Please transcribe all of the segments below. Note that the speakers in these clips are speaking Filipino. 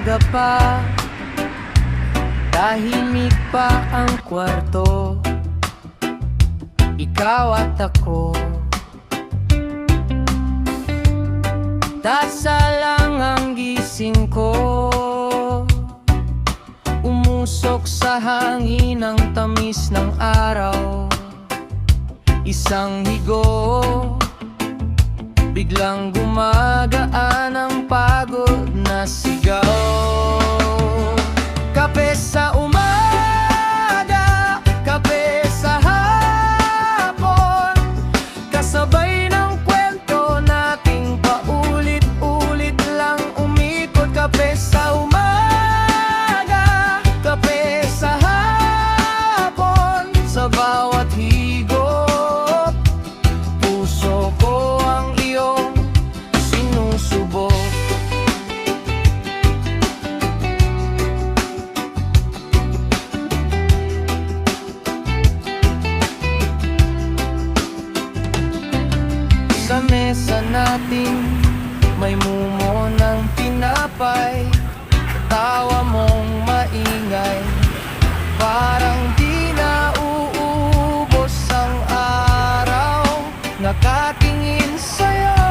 umaga pa, tahimik pa ang kwarto, ikaw at ako. Tasa lang ang gising ko, umusok sa hangin ang tamis ng araw. Isang higo, biglang gumagaan ang pagod na sigaw. Kape sa umaga, kape sa hapon, kasabay ng kwento nating paulit-ulit lang umikot. Kape sa umaga, kape sa hapon, sa bawat higop, puso ko ang iyong sinusubok. Sa mesa natin may mumo ng tinapay, tawa mong maingay, parang di na uubos ang araw. Nakatingin sa'yo,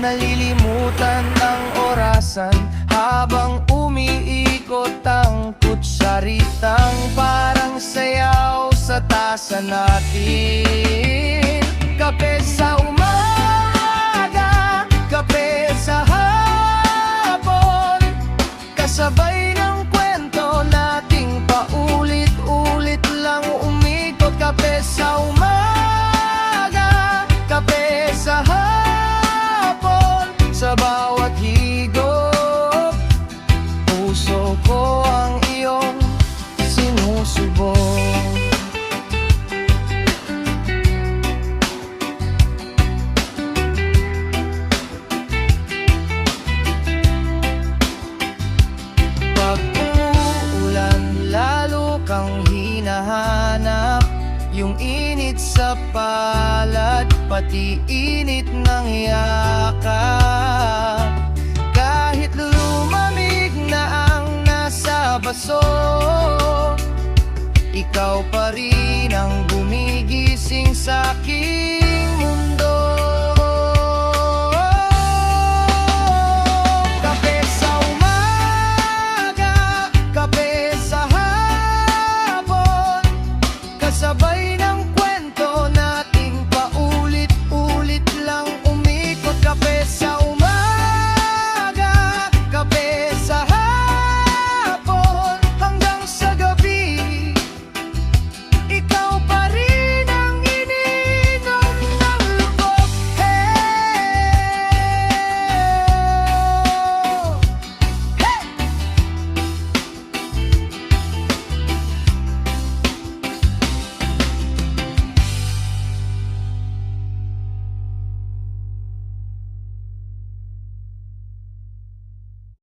nalilimutan ang orasan habang umiikot ang kutsaritang parang sayaw sa tasa natin. Kape sa umaga, kape sa hapon, kasabay ng kwento nating paulit-ulit lang umikot. Kape sa umaga, kape sa hapon, sa bawat higop, puso ko ang iyong sinusubok. Kang hinahanap, yung init sa palad, pati init ng yakap. Kahit lumamig na ang nasa baso, ikaw pa rin ang gumigising sa'kin.